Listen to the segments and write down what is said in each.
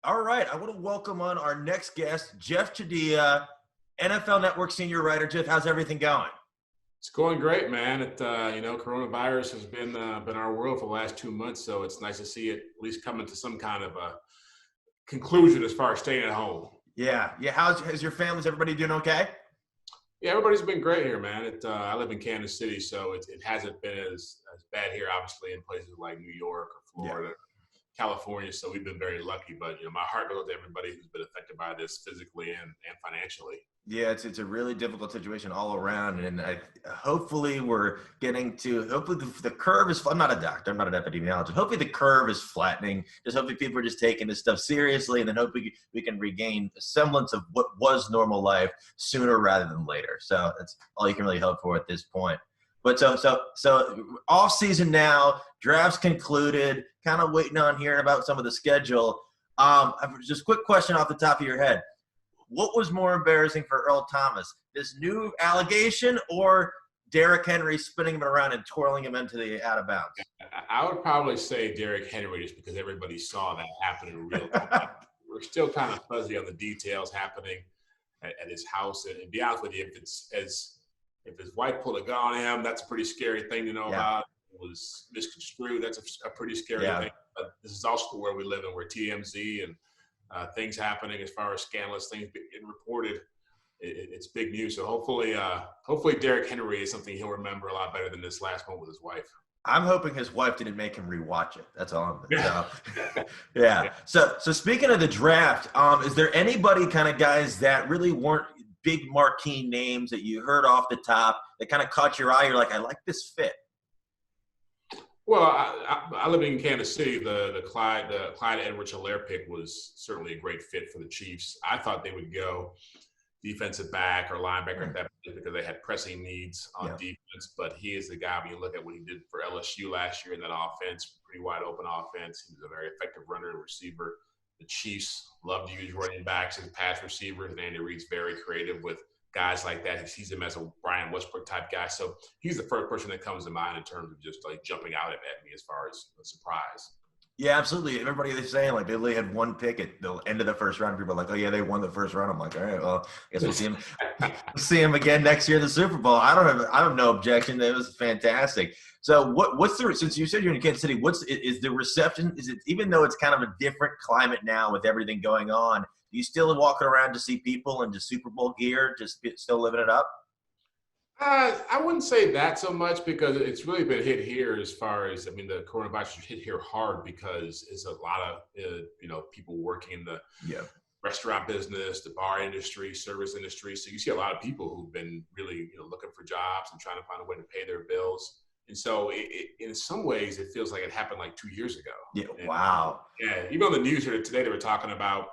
All right, I want to welcome on our next guest, Jeff Chadiha, NFL Network senior writer. Jeff, how's everything going? It's going great, man. Coronavirus has been our world for the last 2 months, so it's nice to see it at least coming to some kind of a conclusion as far as staying at home. Yeah. How's your family? Is everybody doing okay? Yeah, everybody's been great here, man. I live in Kansas City, so it hasn't been as bad here, obviously, in places like New York or Yeah. Florida, California. So we've been very lucky. But my heart goes to everybody who's been affected by this physically and financially. Yeah, it's a really difficult situation all around, and hopefully we're getting to. Hopefully the curve is. I'm not a doctor. I'm not an epidemiologist. Hopefully the curve is flattening. Just hopefully people are just taking this stuff seriously, and then hopefully we can regain a semblance of what was normal life sooner rather than later. So that's all you can really hope for at this point. But so off season now, drafts concluded. Kind of waiting on hearing about some of the schedule. Just quick question off the top of your head. What was more embarrassing for Earl Thomas, this new allegation or Derrick Henry spinning him around and twirling him into the out of bounds? I would probably say Derrick Henry, just because everybody saw that happen in real time. We're still kind of fuzzy on the details happening at his house. And to be honest with you, if his wife pulled a gun on him, that's a pretty scary thing to know about. It was misconstrued. That's a pretty scary thing. But this is also the world we live in, where TMZ and things happening as far as scandalous things getting reported. It's big news. So hopefully Derrick Henry is something he'll remember a lot better than this last one with his wife. I'm hoping his wife didn't make him rewatch it. That's all yeah. So speaking of the draft, is there anybody kind of guys that really weren't big marquee names that you heard off the top that kind of caught your eye? You're like, I like this fit. Well, I live in Kansas City. The Clyde Edwards-Helaire pick was certainly a great fit for the Chiefs. I thought they would go defensive back or linebacker at that point because they had pressing needs on defense. But he is the guy, when you look at what he did for LSU last year in that offense, pretty wide open offense. He was a very effective runner and receiver. The Chiefs love to use running backs as pass receivers, and Andy Reid's very creative with guys like that. He sees him as a Brian Westbrook type guy. So he's the first person that comes to mind in terms of just like jumping out at me as far as a surprise. Yeah, absolutely. Everybody is saying like they only had one pick at the end of the first round. People are like, oh yeah, they won the first round. I'm like, all right, well, I guess we'll see him. See him again next year in the Super Bowl. I have no objection. It was fantastic. So what's the, since you said you're in Kansas City, is the reception? Is it, even though it's kind of a different climate now with everything going on, you still walking around to see people in just Super Bowl gear, still living it up? I wouldn't say that so much, because it's really been hit here as far as, the coronavirus hit here hard because it's a lot of, people working in the restaurant business, the bar industry, service industry. So you see a lot of people who've been really, looking for jobs and trying to find a way to pay their bills. And so in some ways, it feels like it happened like 2 years ago. Yeah. Wow. Yeah. Even on the news here today, they were talking about,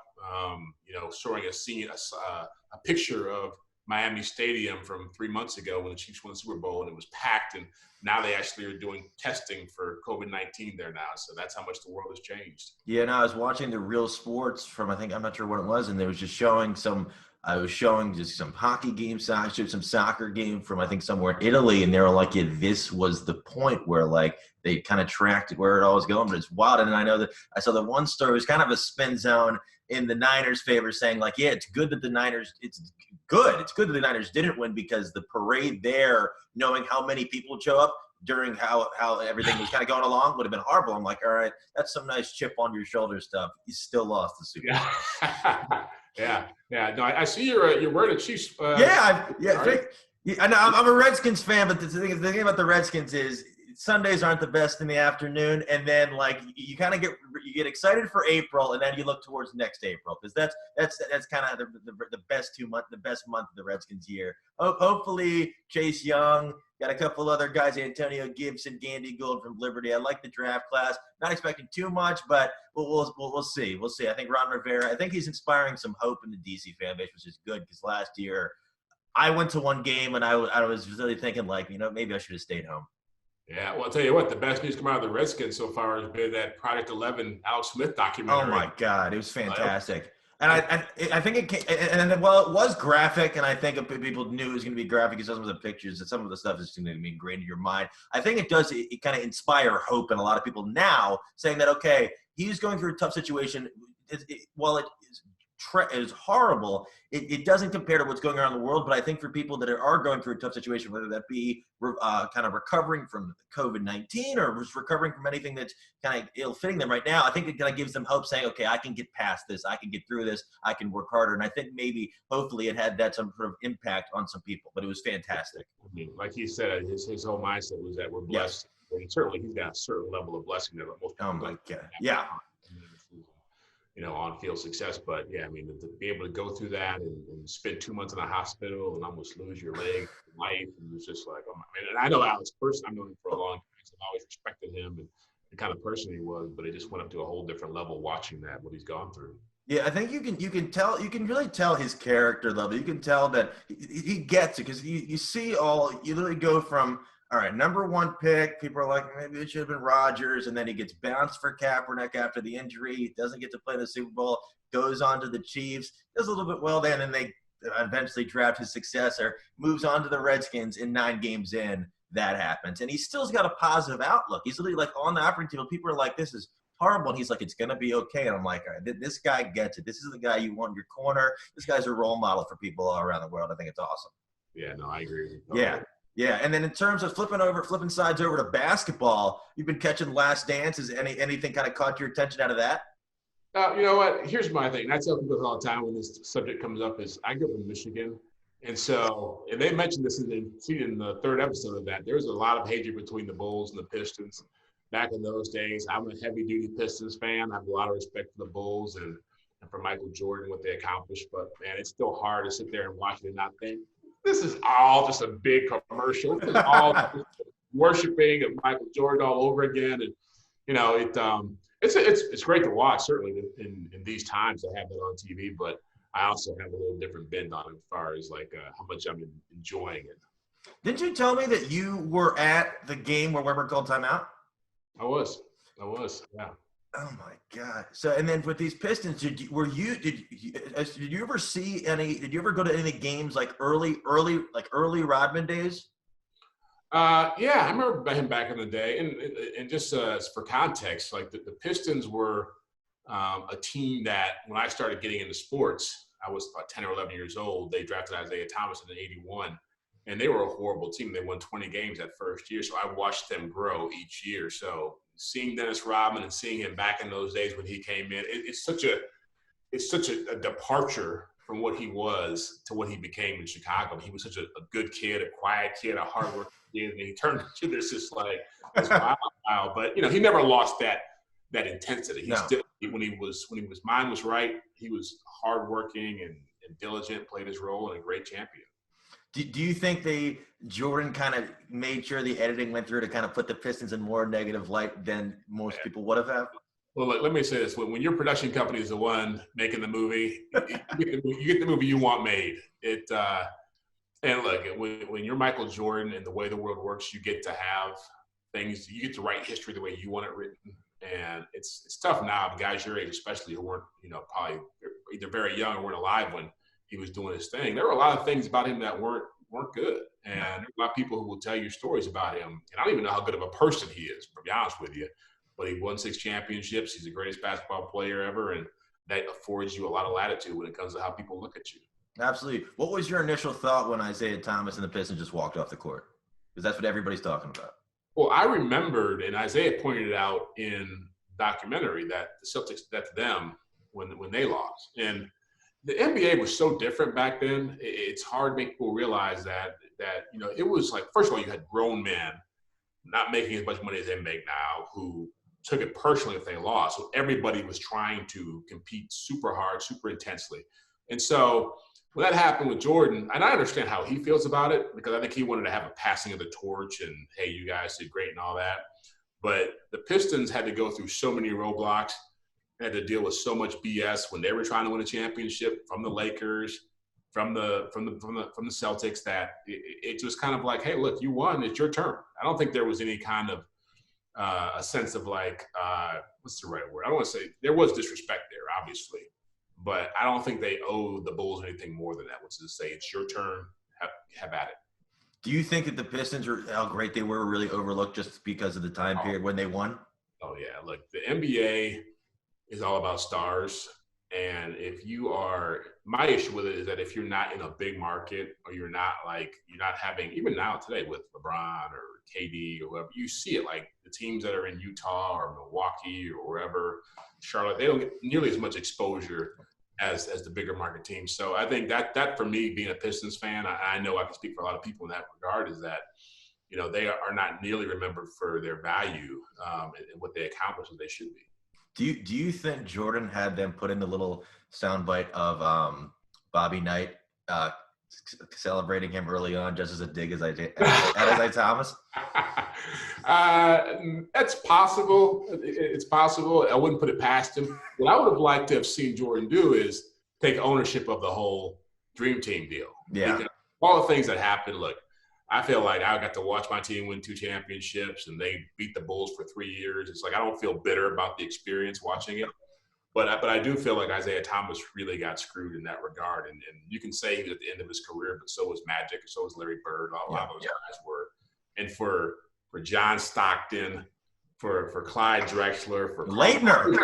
showing a picture of Miami Stadium from 3 months ago when the Chiefs won the Super Bowl, and it was packed. And now they actually are doing testing for COVID-19 there now. So that's how much the world has changed. Yeah, no, I was watching the Real Sports from, I'm not sure what it was, and they was just showing just some hockey games, some soccer game from, I think, somewhere in Italy, and they were like, yeah, this was the point where, like, they kind of tracked where it all was going, but it's wild. And I know that I saw the one story, it was kind of a spin zone in the Niners' favor, saying, like, yeah, it's good that the Niners the Niners didn't win, because the parade there, knowing how many people would show up during how everything was kind of going along, would have been horrible. I'm like, all right, that's some nice chip on your shoulder stuff. You still lost the Super Bowl. Yeah. No, I see you're wearing a Chiefs. I'm a Redskins fan, but the thing about the Redskins is Sundays aren't the best in the afternoon, and then like you kind of get excited for April, and then you look towards next April, because that's kind of the best month of the Redskins year. Hopefully Chase Young, got a couple other guys, Antonio Gibson, Gandy Gould from Liberty. I like the draft class. Not expecting too much, but we'll see. We'll see. I think Ron Rivera, I think he's inspiring some hope in the DC fan base, which is good, because last year I went to one game and I was really thinking, like, maybe I should have stayed home. Yeah, well, I'll tell you what, the best news coming out of the Redskins so far has been that Project 11 Alex Smith documentary. Oh, my God. It was fantastic. And I think it came, and it was graphic, and I think people knew it was going to be graphic because some of the pictures and some of the stuff is going to be ingrained in your mind. I think it does, it kind of inspire hope in a lot of people now, saying that, okay, he's going through a tough situation. while it is horrible, it doesn't compare to what's going on in the world. But I think for people that are going through a tough situation, whether that be kind of recovering from COVID-19 or just recovering from anything that's kind of ill-fitting them right now, I think it kind of gives them hope, saying, okay, I can get past this, I can get through this, I can work harder. And I think maybe, hopefully, it had that some sort of impact on some people. But it was fantastic. I mean, like he said, his whole mindset was that we're blessed. Yes. And certainly, he's got a certain level of blessing that most people. Oh my God! Yeah. On-field success. But yeah, I mean, to be able to go through that and spend 2 months in a hospital and almost lose your leg, life, and it's just like, and I know Alex personally. I've known him for a long time. So I've always respected him and the kind of person he was. But it just went up to a whole different level watching that, what he's gone through. Yeah, I think you can really tell his character level. You can tell that he gets it, because you literally go from, all right, number one pick, people are like, maybe it should have been Rodgers, and then he gets bounced for Kaepernick after the injury. He doesn't get to play in the Super Bowl, goes on to the Chiefs, does a little bit well then, and they eventually draft his successor, moves on to the Redskins, in 9 games in, that happens. And he still's got a positive outlook. He's literally like on the operating table, people are like, this is horrible, and he's like, it's going to be okay. And I'm like, all right, this guy gets it. This is the guy you want in your corner. This guy's a role model for people all around the world. I think it's awesome. Yeah, no, I agree. Yeah. Yeah, and then in terms of flipping sides over to basketball, you've been catching Last Dance. Is anything kind of caught your attention out of that? You know what? Here's my thing. I tell people all the time when this subject comes up is I grew up in Michigan. And they mentioned this in the 3rd episode of that. There was a lot of hatred between the Bulls and the Pistons back in those days. I'm a heavy-duty Pistons fan. I have a lot of respect for the Bulls and for Michael Jordan, what they accomplished. But, man, it's still hard to sit there and watch it and not think, this is all just a big commercial. This is all worshiping of Michael Jordan all over again. And, it's great to watch, certainly in these times to have that on TV. But I also have a little different bend on it as far as how much I'm enjoying it. Didn't you tell me that you were at the game where Weber called timeout? I was, yeah. Oh my God! So, and then with these Pistons, did you ever see any? Did you ever go to any games like early Rodman days? Yeah, I remember him back in the day, and just for context, like the Pistons were a team that when I started getting into sports, I was about 10 or 11 years old. They drafted Isaiah Thomas in '81, and they were a horrible team. They won 20 games that first year, so I watched them grow each year. So seeing Dennis Rodman and seeing him back in those days when he came in, it's such a departure from what he was to what he became in Chicago. He was such a good kid, a quiet kid, a hardworking kid, and he turned into this wow. But he never lost that intensity. He still, when his mind was right, he was hardworking and diligent, played his role, and a great champion. Do you think Jordan kind of made sure the editing went through to kind of put the Pistons in more negative light than most people would have? Well, let me say this. When your production company is the one making the movie, you get the movie you want made. And look, when you're Michael Jordan and the way the world works, you get to have things, you get to write history the way you want it written. And it's tough now, the guys your age especially, who weren't, probably either very young or weren't alive when he was doing his thing. There were a lot of things about him that weren't good. And there are a lot of people who will tell you stories about him. And I don't even know how good of a person he is, to be honest with you. But he won 6 championships. He's the greatest basketball player ever. And that affords you a lot of latitude when it comes to how people look at you. Absolutely. What was your initial thought when Isaiah Thomas and the Pistons just walked off the court? Because that's what everybody's talking about. Well, I remembered, and Isaiah pointed it out in documentary, that the Celtics, that's them when they lost. And the NBA was so different back then. It's hard to make people realize that it was like, first of all, you had grown men not making as much money as they make now who took it personally if they lost. So everybody was trying to compete super hard, super intensely. And so when that happened with Jordan, and I understand how he feels about it, because I think he wanted to have a passing of the torch and, hey, you guys did great and all that. But the Pistons had to go through so many roadblocks, had to deal with so much BS when they were trying to win a championship from the Lakers, from the Celtics, that it was kind of like, hey, look, you won, it's your turn. I don't think there was any kind of a sense of like, what's the right word? I don't want to say, there was disrespect there, obviously. But I don't think they owe the Bulls anything more than that, which is to say, it's your turn, have at it. Do you think that the Pistons, how great they were really overlooked just because of the time period when they won? Oh, yeah. Look, the NBA is all about stars. And if you are, my issue with it is that if you're not in a big market, or you're not having, even now today with LeBron or KD or whoever, you see it, like the teams that are in Utah or Milwaukee or wherever, Charlotte, they don't get nearly as much exposure as the bigger market teams. So I think that for me, being a Pistons fan, I know I can speak for a lot of people in that regard, is that, they are not nearly remembered for their value and what they accomplish as they should be. Do you think Jordan had them put in the little soundbite of Bobby Knight celebrating him early on just as a dig at Isaiah Thomas? That's possible. It's possible. I wouldn't put it past him. What I would have liked to have seen Jordan do is take ownership of the whole Dream Team deal. Yeah. Because all the things that happened, look, I feel like I got to watch my team win 2 championships, and they beat the Bulls for 3 years. It's like I don't feel bitter about the experience watching it. But I do feel like Isaiah Thomas really got screwed in that regard. And you can say he was at the end of his career, but so was Magic, so was Larry Bird. A lot of those guys were. And for John Stockton, for Clyde Drexler, for Leitner,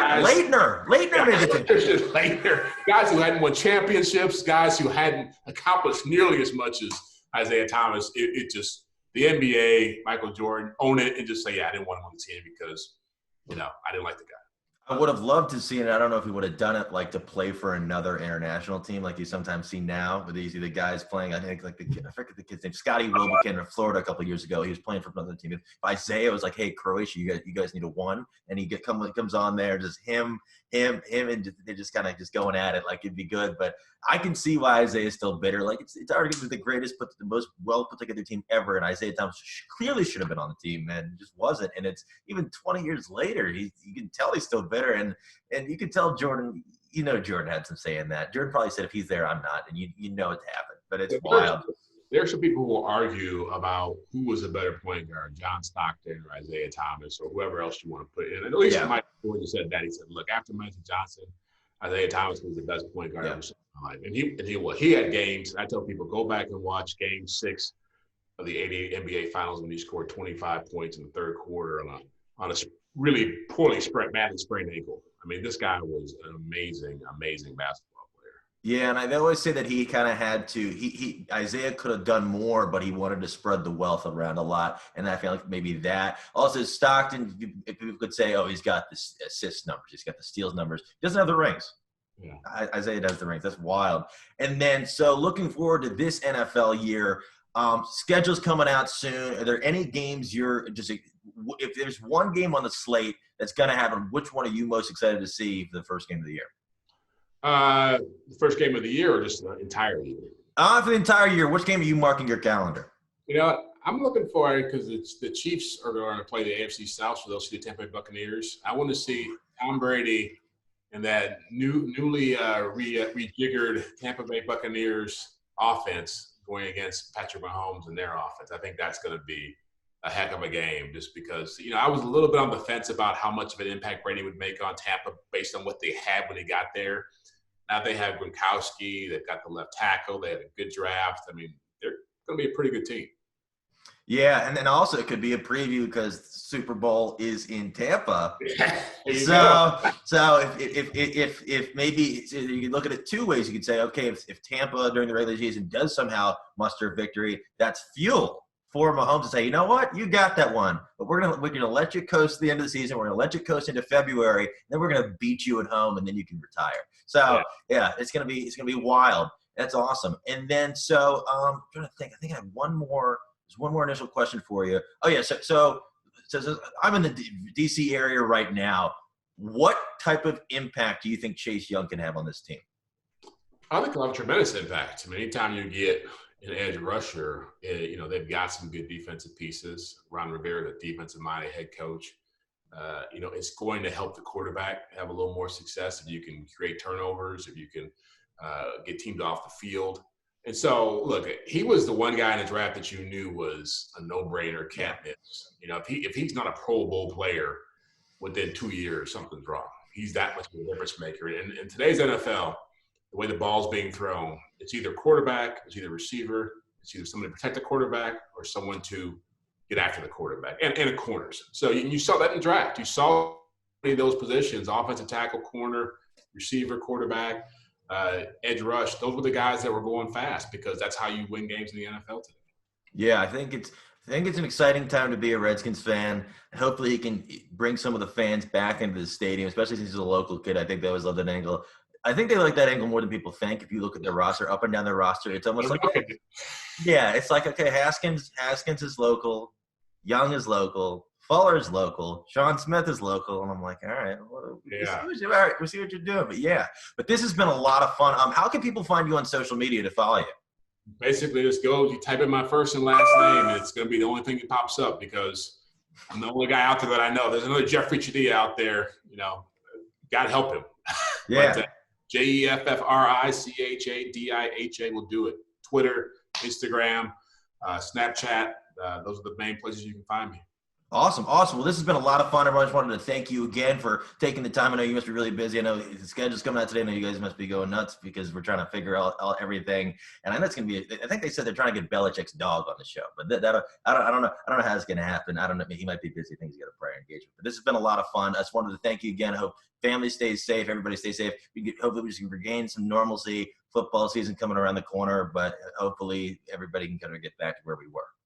guys who hadn't won championships, guys who hadn't accomplished nearly as much as Isaiah Thomas. It just, the NBA, Michael Jordan, own it and just say, yeah, I didn't want him on the team because, I didn't like the guy. I would have loved to see it. I don't know if he would have done it like to play for another international team like you sometimes see now. But you see the guys playing, I think, like I forget the kid's name, Scotty Wilbekin in Florida a couple of years ago. He was playing for another team. If Isaiah was like, hey, Croatia, you guys need a one. And he comes on there, just him, and they're just kind of just going at it like it'd be good. But I can see why Isaiah is still bitter. Like it's arguably the greatest, but the most well put together team ever. And Isaiah Thomas clearly should have been on the team, and just wasn't. And it's even 20 years later, you can tell he's still bitter. And you can tell Jordan, Jordan had some say in that. Jordan probably said, if he's there, I'm not. And you know it happened, but it's wild. There are some people who will argue about who was a better point guard, John Stockton or Isaiah Thomas or whoever else you want to put in. At least Mike Jordan said that. He said, look, after Magic Johnson, Isaiah Thomas was the best point guard I've ever seen in my life. And he had games. I tell people, go back and watch Game 6 of the '88 NBA Finals when he scored 25 points in the third quarter on a really poorly badly sprained ankle. I mean, this guy was an amazing, amazing basketball player. Yeah, and I always say that he kind of had to. Isaiah could have done more, but he wanted to spread the wealth around a lot, and I feel like maybe that. Also, Stockton, if people could say, oh, he's got the assist numbers, he's got the steals numbers, he doesn't have the rings. Yeah. Isaiah does the rings. That's wild. And then, so looking forward to this NFL year. Schedule's coming out soon. Are there any games if there's one game on the slate that's going to happen, which one are you most excited to see for the first game of the year? The first game of the year or just the entire year? For the entire year. Which game are you marking your calendar? I'm looking for it because the Chiefs are going to play the AFC South, so they'll see the Tampa Bay Buccaneers. I want to see Tom Brady and that newly rejiggered Tampa Bay Buccaneers offense going against Patrick Mahomes and their offense. I think that's going to be a heck of a game just because, I was a little bit on the fence about how much of an impact Brady would make on Tampa based on what they had when they got there. Now they have Gronkowski. They've got the left tackle. They had a good draft. I mean, they're going to be a pretty good team. Yeah, and then also it could be a preview because Super Bowl is in Tampa. So if maybe you can look at it two ways. You could say, okay, if Tampa during the regular season does somehow muster a victory, that's fuel for Mahomes to say, you know what, you got that one, but we're gonna let you coast to the end of the season. We're gonna let you coast into February, then we're gonna beat you at home, and then you can retire. So it's gonna be wild. That's awesome. And then I'm trying to think. I think I have one more. There's one more initial question for you. Oh, yeah. So I'm in the D.C. area right now. What type of impact do you think Chase Young can have on this team? I think he'll have a tremendous impact. I mean, anytime you get an edge rusher, they've got some good defensive pieces. Ron Rivera, the defensive-minded head coach. It's going to help the quarterback have a little more success if you can create turnovers, if you can get teams off the field. And so, look, he was the one guy in the draft that you knew was a no-brainer, can't miss. If he's not a Pro Bowl player within 2 years, something's wrong. He's that much of a difference maker. And in today's NFL, the way the ball's being thrown, it's either quarterback, it's either receiver, it's either someone to protect the quarterback or someone to get after the quarterback and the corners. So you saw that in the draft. You saw those positions, offensive tackle, corner, receiver, quarterback, edge rush. Those were the guys that were going fast because that's how you win games in the NFL today. Yeah, I think it's an exciting time to be a Redskins fan. Hopefully he can bring some of the fans back into the stadium, especially since he's a local kid. I think they always love that angle. I think they like that angle more than people think. If you look at their roster, up and down their roster, it's almost like, yeah, it's like, okay, Haskins is local, Young is local, Fuller is local, Sean Smith is local, and I'm like, all right, well, we'll see what you're doing. But this has been a lot of fun. How can people find you on social media to follow you? Basically, just go, you type in my first and last name, and it's going to be the only thing that pops up because I'm the only guy out there that I know. There's another Jeff Chadiha out there, God help him. Yeah. But, JEFFRICHADIHA will do it. Twitter, Instagram, Snapchat. Those are the main places you can find me. Awesome. Well, this has been a lot of fun. Everyone, just wanted to thank you again for taking the time. I know you must be really busy. I know the schedule's coming out today. I know you guys must be going nuts because we're trying to figure out everything. And I know it's going to be. I think they said they're trying to get Belichick's dog on the show, but I don't know how it's going to happen. I don't know. He might be busy. I think he's got a prior engagement. But this has been a lot of fun. I just wanted to thank you again. I hope family stays safe. Everybody stays safe. Hopefully we can regain some normalcy. Football season coming around the corner, but hopefully everybody can kind of get back to where we were.